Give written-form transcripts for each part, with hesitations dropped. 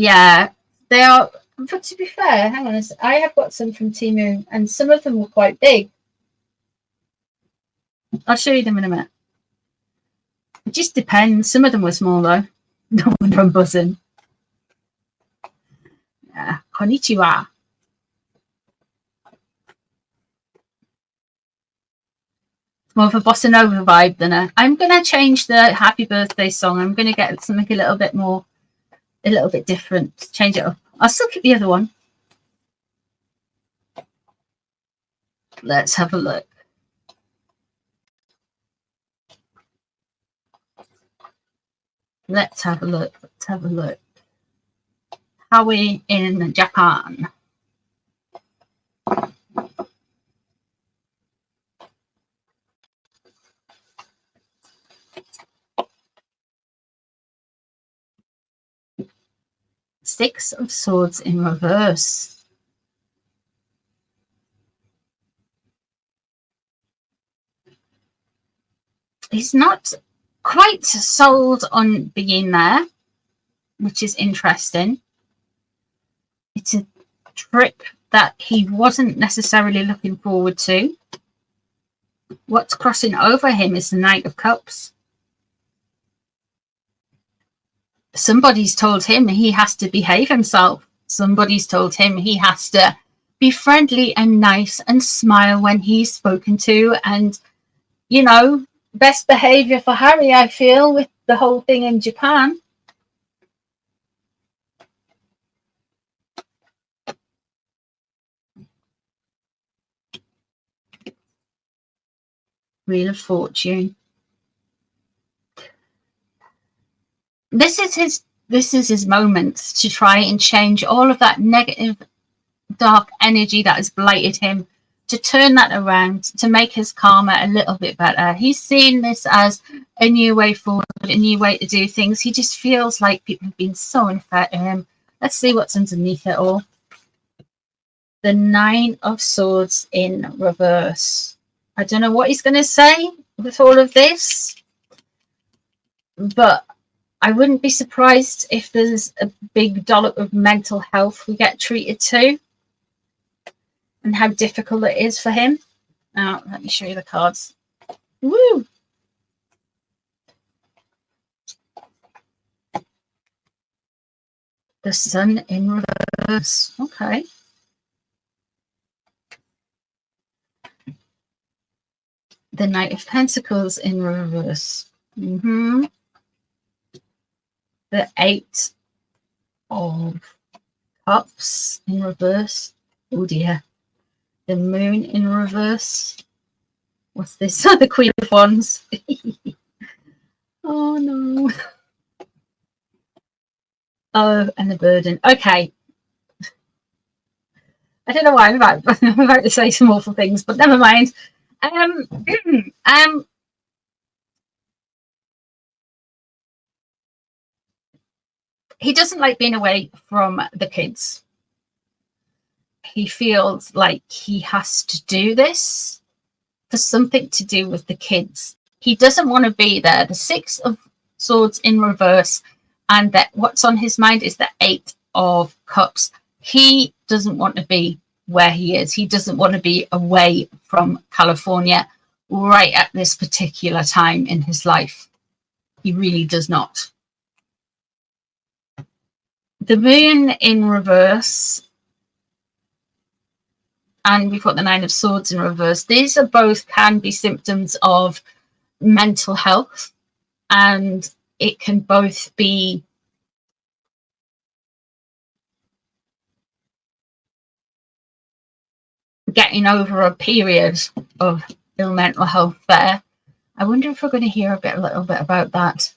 Yeah, they are. But to be fair, hang on, I have got some from Temu, and some of them were quite big. I'll show you them in a minute. It just depends. Some of them were small though. No one from buzzing. Yeah, Konnichiwa. More of a bossa nova vibe than a. I'm gonna change the happy birthday song. I'm gonna get something a little bit different. Change it up. I'll still keep the other one. Let's have a look. Let's have a look. Let's have a look. How are we in Japan? Six of Swords in reverse. He's not quite sold on being there, which is interesting. It's a trip that he wasn't necessarily looking forward to. What's crossing over him is the Knight of Cups. Somebody's told him he has to behave himself. Somebody's told him he has to be friendly and nice and smile when he's spoken to. And, you know, best behavior for Harry, I feel, with the whole thing in Japan. Wheel of Fortune. This is his moment to try and change all of that negative, dark energy that has blighted him, to turn that around, to make his karma a little bit better. He's seeing this as a new way forward, a new way to do things. He just feels like people have been so unfair to him. Let's see what's underneath it all. The Nine of Swords in reverse. I don't know what he's going to say with all of this, but I wouldn't be surprised if there's a big dollop of mental health we get treated to, and how difficult it is for him. Now, let me show you the cards. Woo! The Sun in reverse. Okay. The Knight of Pentacles in reverse. The Eight of Cups in reverse. Oh dear. The Moon in reverse. What's this? The Queen of Wands. Oh no. Oh, and the Burden. Okay. I don't know why I'm about to say some awful things, but never mind. He doesn't like being away from the kids. He feels like he has to do this for something to do with the kids. He doesn't want to be there. The Six of Swords in reverse, and that what's on his mind is the Eight of Cups. He doesn't want to be where he is. He doesn't want to be away from California right at this particular time in his life. He really does not. The Moon in reverse, and we've got the Nine of Swords in reverse. These are both can be symptoms of mental health, and it can both be getting over a period of ill mental health there. I wonder if we're going to hear a little bit about that.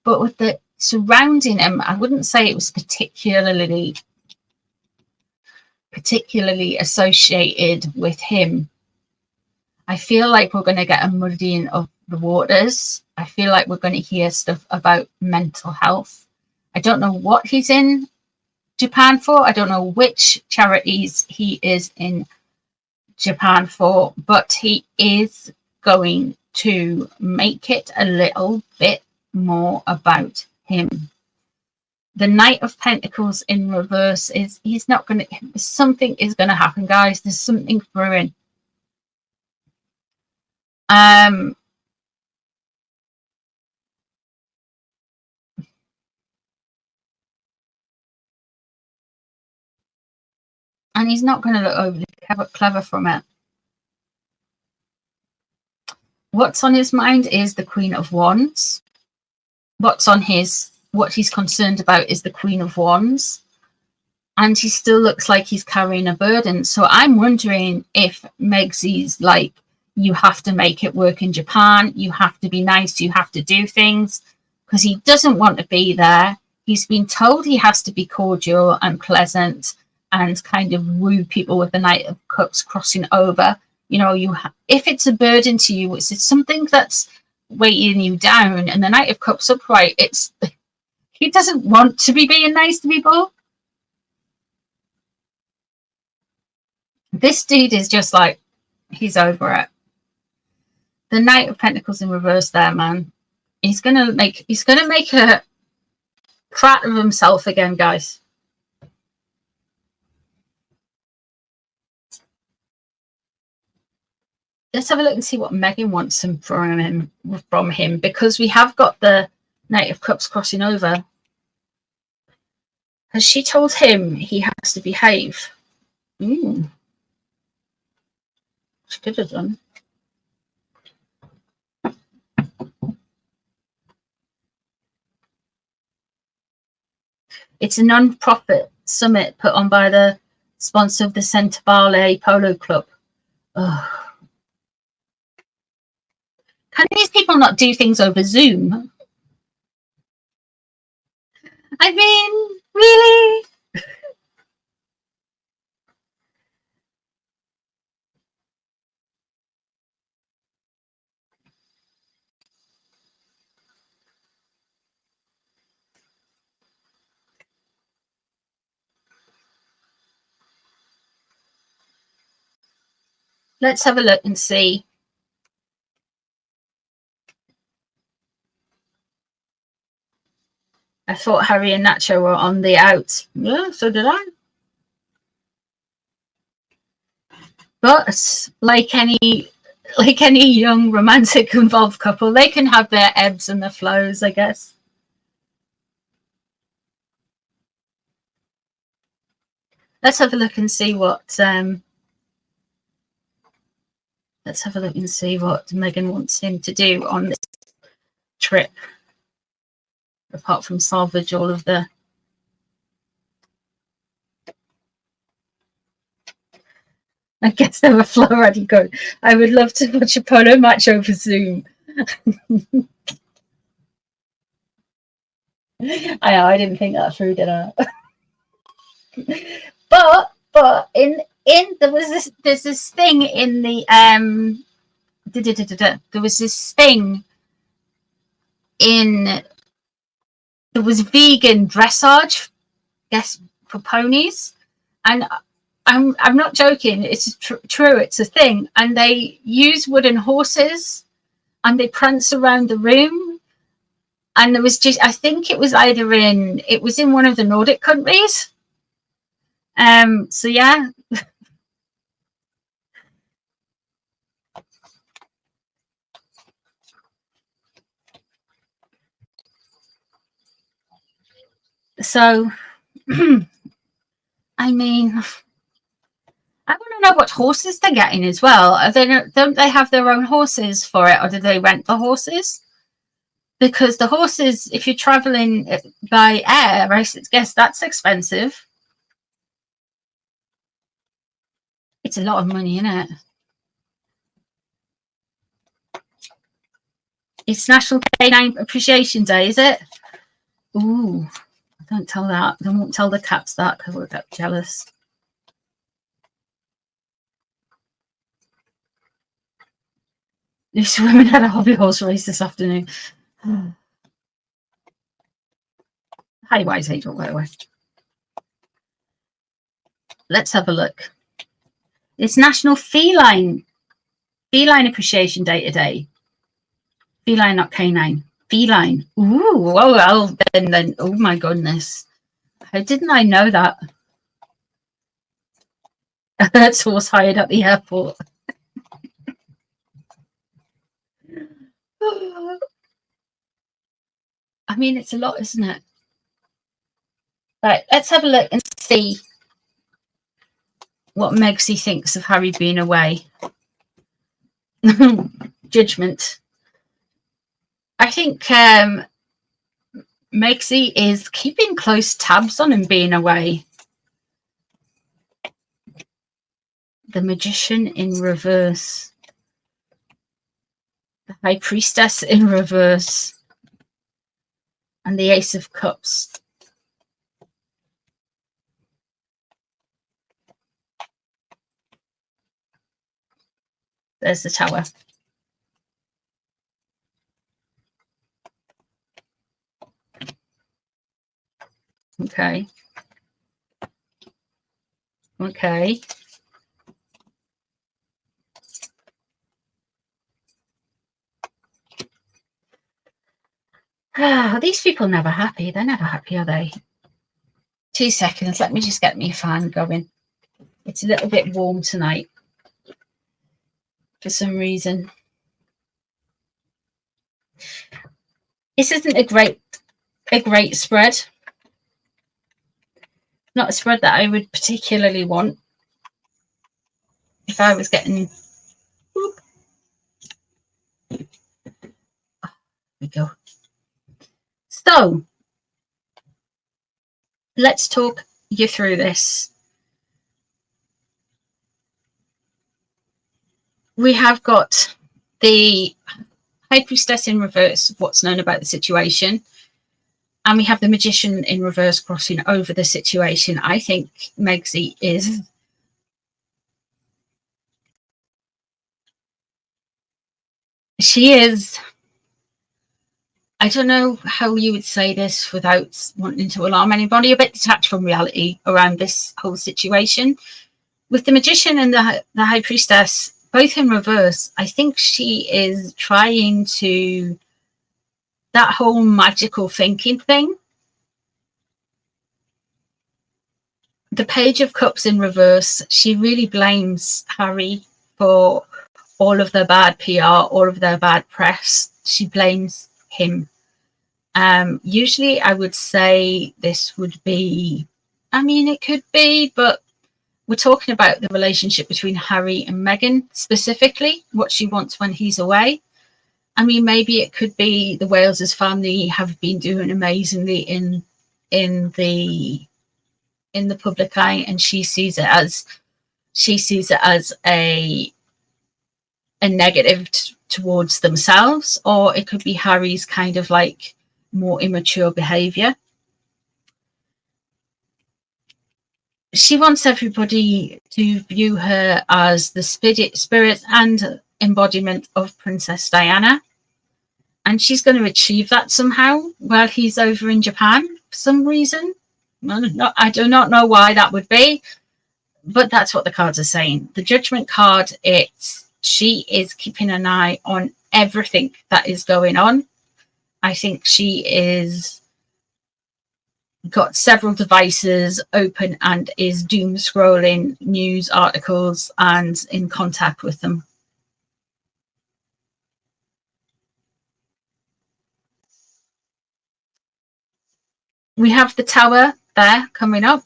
But with the surrounding him, I wouldn't say it was particularly associated with him. I feel like we're going to get a muddying of the waters. I feel like we're going to hear stuff about mental health. I don't know what he's in Japan for. I don't know which charities he is in Japan for, but he is going to make it a little bit more about him. The Knight of Pentacles in reverse is, he's not going to, something is going to happen, guys. There's something brewing. And he's not going to look overly clever from it. What's on his mind is the Queen of Wands. What he's concerned about is the Queen of Wands. And he still looks like he's carrying a burden. So I'm wondering if Megsy's like, you have to make it work in Japan. You have to be nice. You have to do things, because he doesn't want to be there. He's been told he has to be cordial and pleasant and kind of woo people with the Knight of Cups crossing over. You know, if it's a burden to you, it's something that's weighing you down. And the Knight of Cups upright, he doesn't want to be being nice to people. This dude is just like, he's over it. The Knight of Pentacles in reverse there, man. He's gonna make a prat of himself again, guys. Let's have a look and see what Meghan wants from him, because we have got the Knight of Cups crossing over. Has she told him he has to behave? She could have done. It's a non-profit summit put on by the sponsor of the Centre Ballet Polo Club. Ugh. Can these people not do things over Zoom? I mean, really? Let's have a look and see. I thought Harry and Nacho were on the out. Yeah, so did I. But like any young romantic involved couple, they can have their ebbs and their flows, I guess. Let's have a look and see what Meghan wants him to do on this trip, apart from salvage all of the I guess they were already good. I would love to watch a polo match over Zoom. I didn't think that through, did I? but there's this thing in the there was this thing in there was vegan dressage, guess, for ponies, and I'm not joking. It's true. It's a thing, and they use wooden horses, and they prance around the room. And there was just, I think it was in one of the Nordic countries. So yeah. So, I mean, I want to know what horses they're getting as well. Don't they have their own horses for it, or do they rent the horses? Because the horses, if you're traveling by air, I guess that's expensive. It's a lot of money, isn't it? It's National Canine Appreciation Day, is it? Ooh, don't tell that. I won't tell the cats that because we'll get jealous. These women had a hobby horse race this afternoon. Hi, Wise Angel, by the way. Let's have a look. It's National Feline Appreciation Day today. Feline, not canine. Feline. Ooh, oh, well, then, oh my goodness. How didn't I know that? That's horse hired at the airport. I mean, it's a lot, isn't it? Right, let's have a look and see what Megsy thinks of Harry being away. Judgment. I think Megsy is keeping close tabs on him being away. The Magician in reverse. The High Priestess in reverse. And the Ace of Cups. There's the Tower. Okay. Okay. Are these people never happy? They're never happy, are they? 2 seconds. Let me just get me a fan going. It's a little bit warm tonight for some reason. This isn't a great spread. Not a spread that I would particularly want if I was getting. There we go. So let's talk you through this. We have got the High Priestess in reverse, what's known about the situation. And we have the Magician in reverse crossing over the situation. I think Megsy is I don't know how you would say this without wanting to alarm anybody, a bit detached from reality around this whole situation. With the Magician and the High Priestess, both in reverse, I think she is trying to, that whole magical thinking thing. The Page of Cups in reverse, she really blames Harry for all of their bad PR, all of their bad press. She blames him. Usually I would say this would be, I mean, it could be, but we're talking about the relationship between Harry and Meghan, specifically what she wants when he's away. I mean, maybe it could be the Wales's family have been doing amazingly in the public eye, and she sees it as a negative towards themselves, or it could be Harry's kind of like more immature behavior. She wants everybody to view her as the spirit and embodiment of Princess Diana, and she's going to achieve that somehow while he's over in Japan for some reason. I do not know why that would be, but that's what the cards are saying. The Judgment card, she is keeping an eye on everything that is going on. I think she is got several devices open and is doom scrolling news articles and in contact with them. We have the Tower there coming up.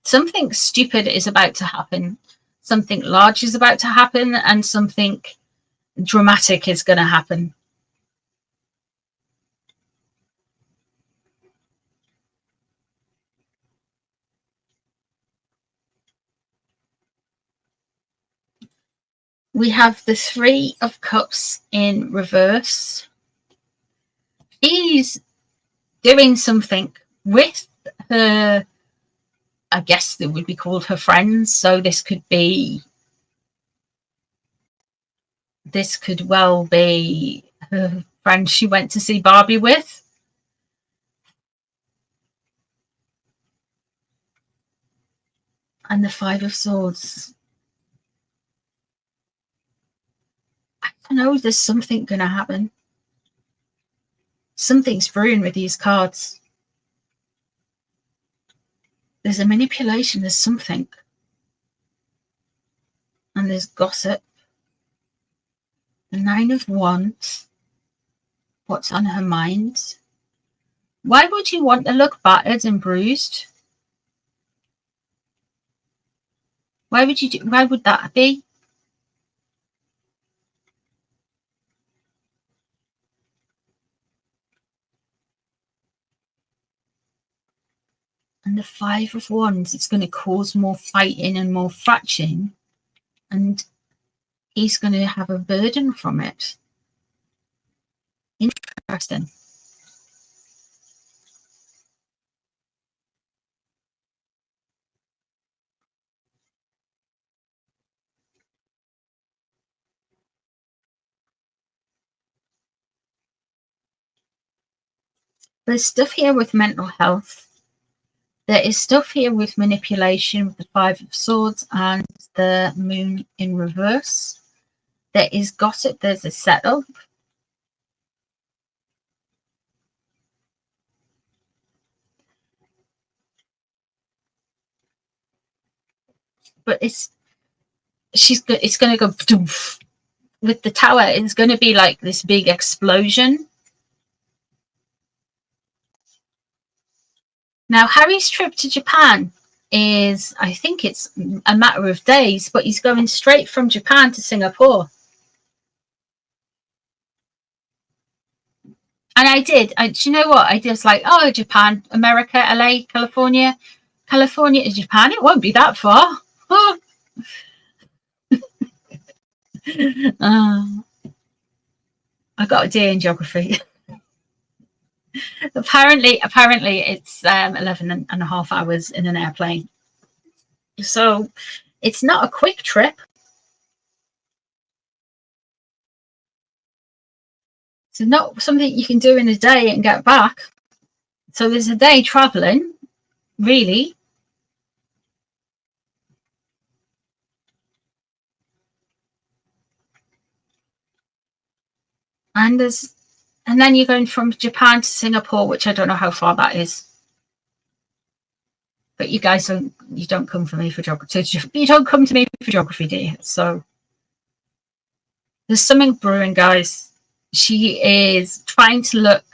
Something stupid is about to happen. Something large is about to happen, and something dramatic is going to happen. We have the Three of Cups in reverse. He's doing something with her, I guess that would be called her friends. So this could well be her friend she went to see Barbie with. And the Five of Swords. I don't know, there's something going to happen. Something's brewing with these cards. There's a manipulation, there's something. And there's gossip. The 9 of Wands. What's on her mind? Why would you want to look battered and bruised? Why would that be? And the 5 of Wands, it's going to cause more fighting and more fracturing. And he's going to have a burden from it. Interesting. There's stuff here with mental health. There is stuff here with manipulation with the 5 of Swords and the Moon in reverse. There is gossip. There's a setup. But it's going to go doof. With the Tower. It's going to be like this big explosion. Now, Harry's trip to Japan is, I think it's a matter of days, but he's going straight from Japan to Singapore. And do you know what? I just like, oh, Japan, America, LA, California to Japan. It won't be that far. Oh. I got a D in geography. apparently it's 11 and a half hours in an airplane. So it's not a quick trip. It's not something you can do in a day and get back. So there's a day traveling, really. And then you're going from Japan to Singapore, which I don't know how far that is. But you guys don't come for me for geography. You don't come to me for geography, do you? So there's something brewing, guys. She is trying to look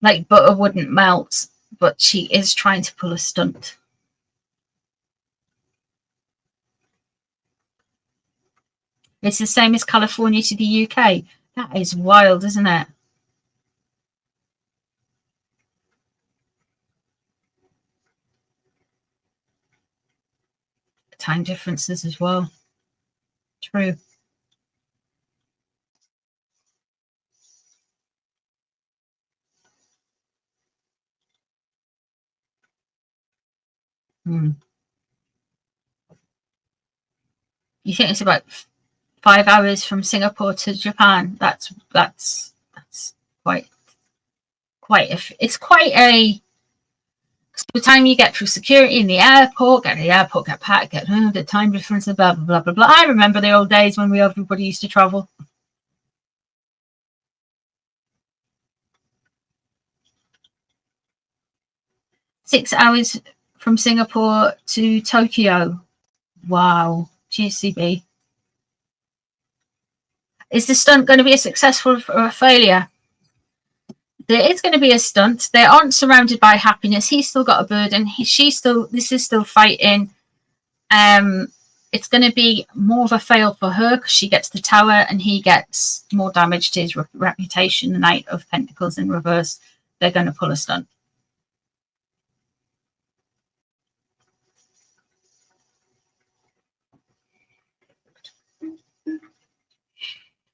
like butter wouldn't melt, but she is trying to pull a stunt. It's the same as California to the UK. That is wild, isn't it? Time differences as well. True. You think it's about 5 hours from Singapore to Japan? That's quite it's quite a. By the time you get through security in the airport, get packed, get the time difference, blah blah blah blah blah. I remember the old days when everybody used to travel. Six hours from Singapore to Tokyo. Wow, GCB. Is the stunt going to be a successful or a failure? There is going to be a stunt. They aren't surrounded by happiness. He's still got a burden. This is still fighting. It's going to be more of a fail for her because she gets the Tower and he gets more damage to his reputation. The Knight of Pentacles in reverse. They're going to pull a stunt.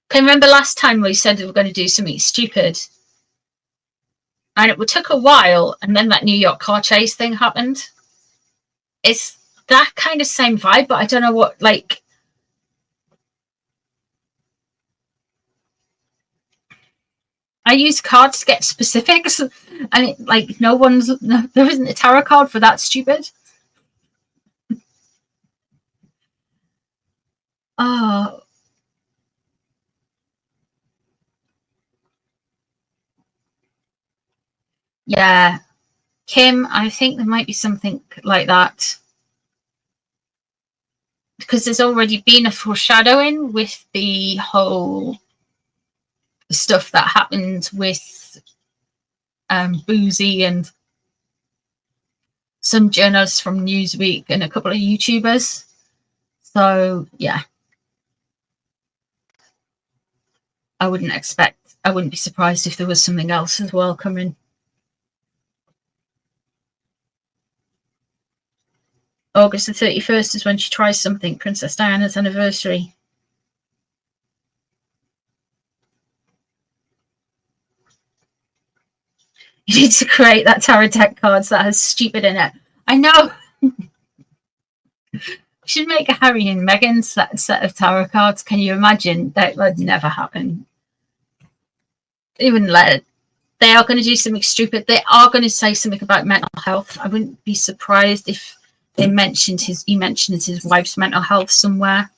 Can you remember last time we said we were going to do something stupid? And it took a while, and then that New York car chase thing happened. It's that kind of same vibe, but I don't know what, like... I use cards to get specifics, and there isn't a tarot card for that stupid. Oh... Yeah. Kim, I think there might be something like that. Because there's already been a foreshadowing with the whole stuff that happened with Boozy and some journalists from Newsweek and a couple of YouTubers. So, yeah. I wouldn't be surprised if there was something else as well coming. August the 31st is when she tries something, Princess Diana's anniversary. You need to create that tarot deck cards that has stupid in it. I know. We should make a Harry and Meghan set of tarot cards. Can you imagine? That would never happen. They wouldn't let it. They are going to do something stupid. They are going to say something about mental health. I wouldn't be surprised if they mentioned he mentioned his wife's mental health somewhere.